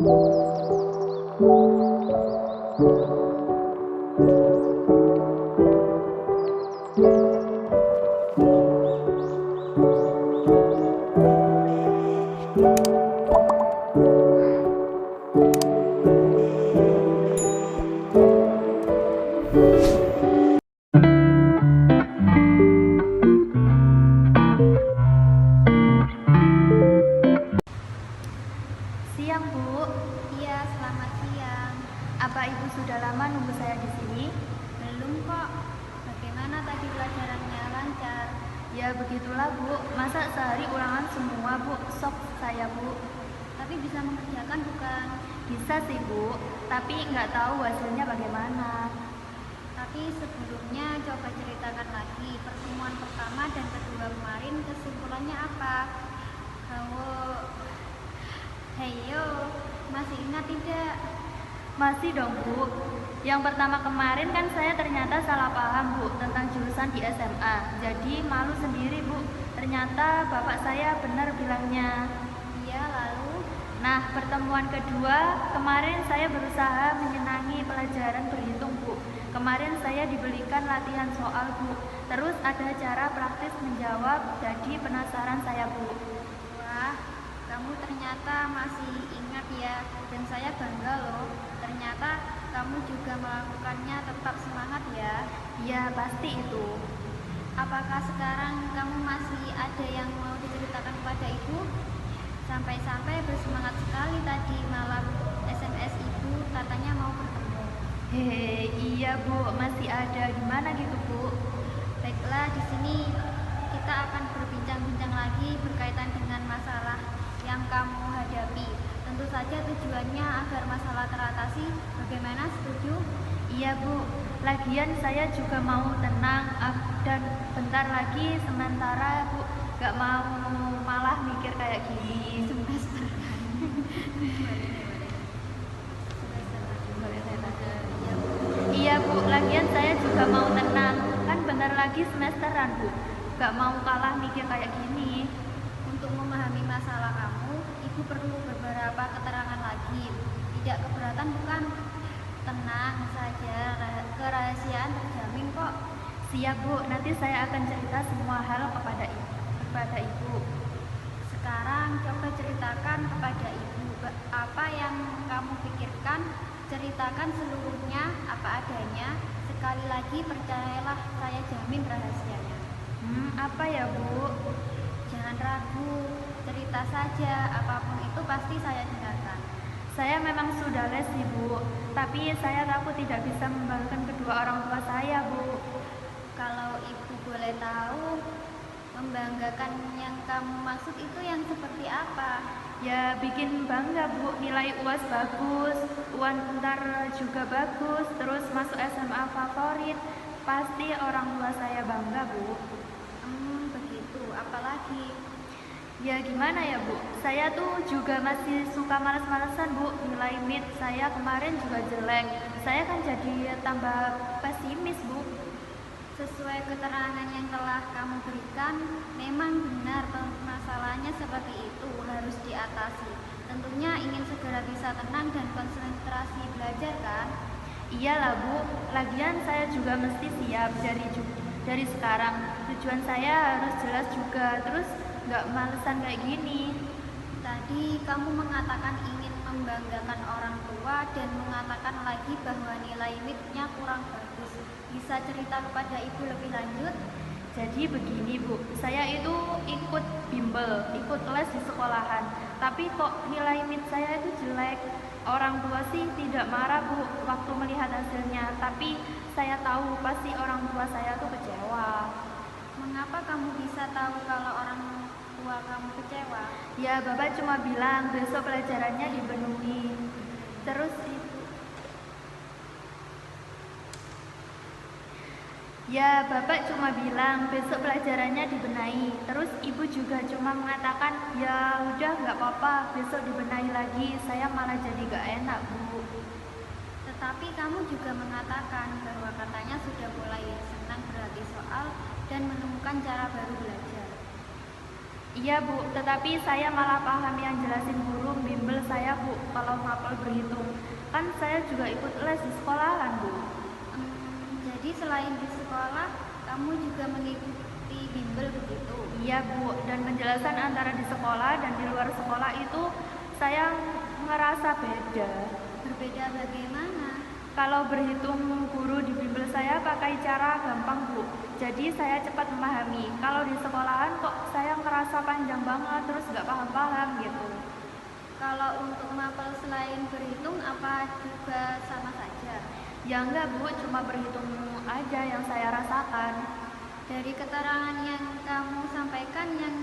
Siang, Bu. Iya, selamat siang. Apa Ibu sudah lama nunggu saya di sini? Belum kok. Bagaimana tadi pelajarannya, lancar? Ya begitulah, Bu. Masa sehari ulangan semua, Bu? Sok saya, Bu. Tapi bisa mengerjakan bukan? Bisa sih, Bu. Tapi nggak tahu hasilnya bagaimana. Tapi sebelumnya coba ceritakan lagi pertemuan pertama dan kedua kemarin, kesimpulannya apa? Heyo, masih ingat tidak? Masih dong, Bu. Yang pertama kemarin kan saya ternyata salah paham, Bu, tentang jurusan di SMA. Jadi malu sendiri, Bu. Ternyata bapak saya benar bilangnya. Iya, lalu? Nah, pertemuan kedua, kemarin saya berusaha menyenangi pelajaran berhitung, Bu. Kemarin saya dibelikan latihan soal, Bu. Terus ada cara praktis menjawab, jadi penasaran saya, Bu. Wah, kamu ternyata masih ingat ya, dan saya bangga loh. Ternyata kamu juga melakukannya, tetap semangat ya. Ya, pasti itu. Apakah sekarang kamu masih ada yang mau diceritakan kepada ibu? Sampai-sampai bersemangat sekali tadi malam SMS ibu katanya mau bertemu. Hehe, iya, Bu, masih ada. Gimana gitu, Bu? Baiklah, di sini kita akan berbincang-bincang lagi berkaitan dengan masalah yang kamu hadapi. Tentu saja tujuannya agar masalah teratasi. Bagaimana, setuju? Iya, Bu. Lagian saya juga mau tenang dan bentar lagi sementara, Bu. Gak mau malah mikir kayak gini. Semester kan? Iya, Bu. Lagian saya juga mau tenang. Kan bentar lagi semesteran, Bu. Gak mau kalah mikir kayak gini. Untuk memahami masalah kamu, ibu perlu beberapa keterangan lagi. Tidak keberatan bukan? Tenang saja, kerahasiaan terjamin kok. Siap, Bu. Nanti saya akan cerita semua hal kepada Ibu. Sekarang coba ceritakan kepada ibu apa yang kamu pikirkan. Ceritakan seluruhnya apa adanya. Sekali lagi percayalah, saya jamin rahasianya. Apa ya, Bu? Jangan ragu, cerita saja, apapun itu pasti saya dengarkan. Saya memang sudah les sih, Bu. Tapi saya takut tidak bisa membanggakan kedua orang tua saya, Bu. Kalau ibu boleh tahu, membanggakan yang kamu maksud itu yang seperti apa? Ya bikin bangga, Bu. Nilai UAS bagus, UAN ntar juga bagus, terus masuk SMA favorit. Pasti orang tua saya bangga, Bu. Begitu, apalagi? Ya gimana ya, Bu? Saya tuh juga masih suka malas-malasan, Bu. Nilai MIT saya kemarin juga jelek. Saya kan jadi tambah pesimis, Bu. Sesuai keterangan yang telah kamu berikan, memang benar masalahnya seperti itu, harus diatasi. Tentunya ingin segera bisa tenang dan konsentrasi belajar kan? Iyalah, Bu. Lagian saya juga mesti siap dari sekarang. Tujuan saya harus jelas juga, terus nggak malesan kayak gini. Tadi kamu mengatakan ingin membanggakan orang tua dan mengatakan lagi bahwa nilai MIT-nya kurang bagus. Bisa cerita kepada ibu lebih lanjut? Jadi begini, Bu, saya itu ikut bimbel, ikut les di sekolahan. Tapi kok nilai MIT saya itu jelek. Orang tua sih tidak marah, Bu, waktu melihat hasilnya. Tapi saya tahu pasti orang tua saya tuh kecewa. Mengapa kamu bisa tahu kalau orang tua kamu kecewa? Ya, Bapak cuma bilang besok pelajarannya dipenuhi. Terus Ya, Bapak cuma bilang besok pelajarannya dibenahi. Terus Ibu juga cuma mengatakan, ya udah nggak apa-apa, besok dibenahi lagi. Saya malah jadi nggak enak, Bu. Tetapi kamu juga mengatakan bahwa katanya sudah mulai senang berlatih soal dan menemukan cara baru belajar. Iya Bu, tetapi saya malah paham yang jelasin guru bimbel saya Bu kalau mapel berhitung. Kan saya juga ikut les di sekolahan Bu. Jadi selain di sekolah, kamu juga mengikuti bimbel begitu? Iya Bu, dan penjelasan antara di sekolah dan di luar sekolah itu saya ngerasa beda. Berbeda bagaimana? Kalau berhitung guru di bimbel saya pakai cara gampang Bu, jadi saya cepat memahami. Kalau di sekolahan kok saya ngerasa panjang banget terus gak paham-paham gitu. Kalau untuk mapel selain berhitung apa juga sama saja? Ya enggak Bu, cuma berhitung aja yang saya rasakan. Dari keterangan yang kamu sampaikan, yang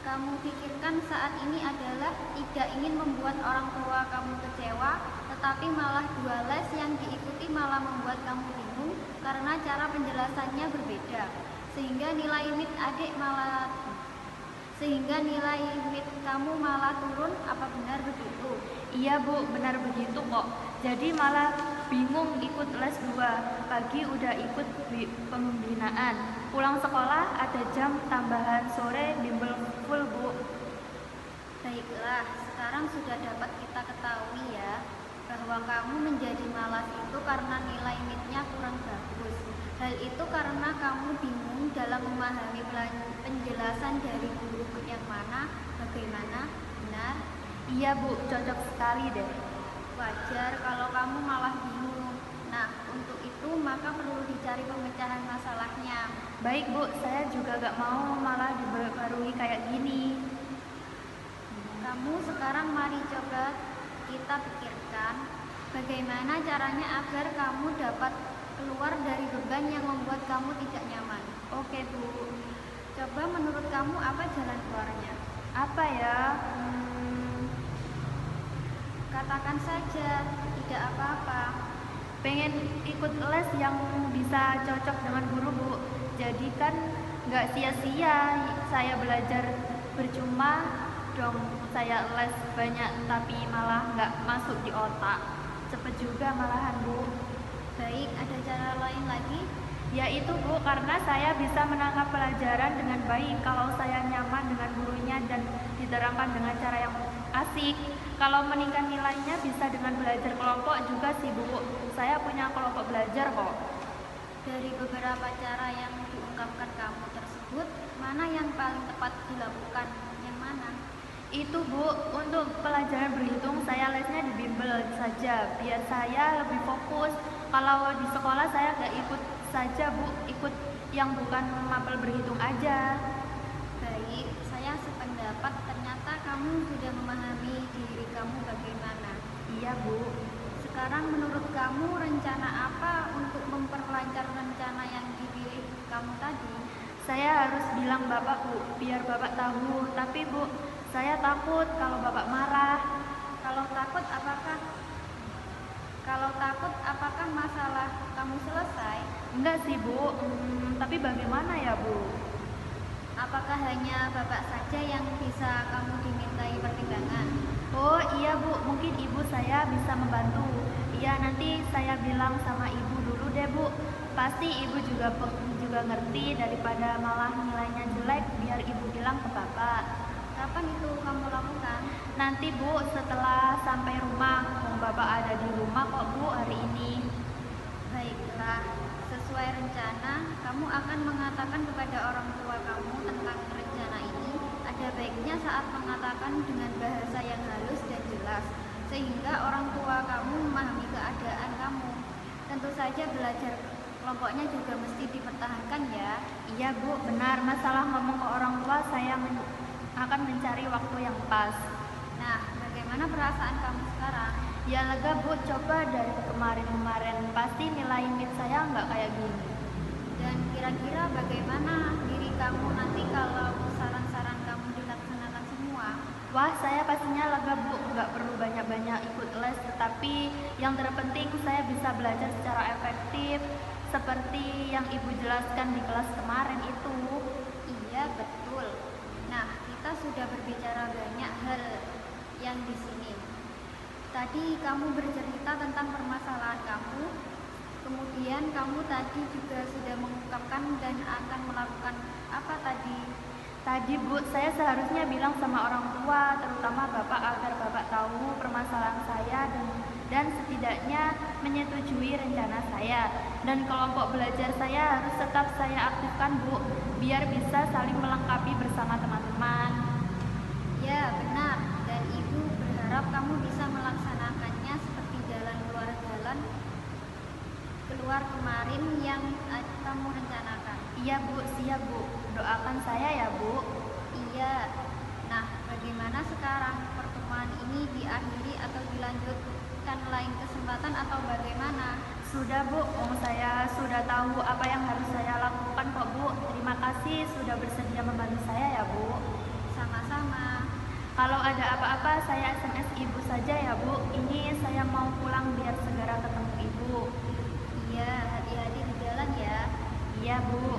kamu pikirkan saat ini adalah tidak ingin membuat orang tua kamu kecewa, tetapi malah dua les yang diikuti malah membuat kamu bingung karena cara penjelasannya berbeda, sehingga nilai MIT kamu malah turun. Apa benar begitu? Iya Bu, benar begitu kok. Jadi malah bingung ikut les 2. Pagi udah ikut pembinaan. Pulang sekolah ada jam tambahan, sore bimbel full Bu. Baiklah, sekarang sudah dapat kita ketahui ya, bahwa kamu menjadi malas itu karena nilai MIT-nya kurang bagus. Hal itu karena kamu bingung dalam memahami penjelasan dari guru yang mana, bagaimana, benar? Iya Bu, cocok sekali deh. Wajar kalau kamu malah bingung. Nah, untuk itu maka perlu dicari pemecahan masalahnya. Baik Bu, saya juga gak mau malah diperbarui kayak gini. Kamu sekarang mari coba kita pikirkan bagaimana caranya agar kamu dapat keluar dari beban yang membuat kamu tidak nyaman. Oke Bu. Coba menurut kamu apa jalan keluarnya? Apa ya? Katakan saja, tidak apa-apa. Pengen ikut les yang bisa cocok dengan guru Bu. Jadi kan gak sia-sia saya belajar percuma dong. Saya les banyak tapi malah gak masuk di otak. Cepet juga malahan Bu. Baik, ada cara lain lagi? Yaitu Bu, karena saya bisa menangkap pelajaran dengan baik kalau saya nyaman dengan gurunya dan diterangkan dengan cara yang asik. Kalau meningkat nilainya bisa dengan belajar kelompok juga sih Bu. Saya punya kelompok belajar kok. Dari beberapa cara yang diungkapkan kamu tersebut, mana yang paling tepat dilakukan? Yang mana? Itu Bu, untuk pelajaran berhitung saya lesnya di bimbel saja biar saya lebih fokus. Kalau di sekolah saya gak ikut saja Bu, ikut yang bukan mapel berhitung aja. Baik, saya sependapat. Ternyata kamu sudah memahami diri kamu bagaimana. Iya Bu. Sekarang menurut kamu rencana apa untuk memperlancar rencana yang dipilih kamu tadi? Saya harus bilang Bapak Bu, biar Bapak tahu. Tapi Bu, saya takut kalau Bapak marah. Kalau takut apakah masalah kamu selesai? Enggak sih Bu, tapi bagaimana ya Bu? Apakah hanya Bapak saja yang bisa kamu dimintai pertimbangan? Oh iya Bu, mungkin ibu saya bisa membantu. Iya, nanti saya bilang sama ibu dulu deh Bu. Pasti ibu juga ngerti daripada malah nilainya jelek, biar ibu bilang ke Bapak. Kapan itu kamu lakukan? Nanti Bu, setelah sampai rumah. Bapak ada di rumah kok Bu hari ini. Baiklah, sesuai rencana, kamu akan mengatakan kepada orang tua kamu tentang rencana ini. Ada baiknya saat mengatakan dengan bahasa yang halus dan jelas, sehingga orang tua kamu memahami keadaan kamu. Tentu saja belajar kelompoknya juga mesti dipertahankan ya. Iya Bu, benar. Masalah ngomong ke orang tua saya akan mencari waktu yang pas. Nah, bagaimana perasaan kamu sekarang? Ya lega Bu, coba dari kemarin-kemarin pasti nilai MIT saya nggak kayak gini. Dan kira-kira bagaimana diri kamu nanti kalau saran-saran kamu dilaksanakan semua? Wah, saya pastinya lega Bu, nggak perlu banyak-banyak ikut les, tetapi yang terpenting saya bisa belajar secara efektif seperti yang Ibu jelaskan di kelas kemarin itu. Iya, betul. Nah, kita sudah berbicara banyak hal yang di sini. Tadi kamu bercerita tentang permasalahan kamu, kemudian kamu tadi juga sudah mengungkapkan dan akan melakukan apa tadi? Tadi Bu, saya seharusnya bilang sama orang tua, terutama Bapak, agar Bapak tahu permasalahan saya dan setidaknya menyetujui rencana saya. Dan kelompok belajar saya harus tetap saya aktifkan Bu, biar bisa saling melengkapi bersama teman-teman. Ya, benar. Dan Ibu berharap kamu bisa melaksanakannya seperti keluar kemarin yang kamu rencanakan. Iya Bu, siap Bu. Doakan saya ya Bu. Iya. Nah, bagaimana sekarang? Pertemuan ini diakhiri atau dilanjutkan lain kesempatan atau bagaimana? Sudah Bu, saya sudah tahu apa yang harus saya lakukan kok Bu. Terima kasih sudah bersedia membantu saya ya Bu. Sama-sama. Kalau ada apa-apa saya SMS Ibu saja ya Bu. Ini saya mau pulang biar segera ketemu Ibu. Iya, hati-hati di jalan ya. Iya Bu.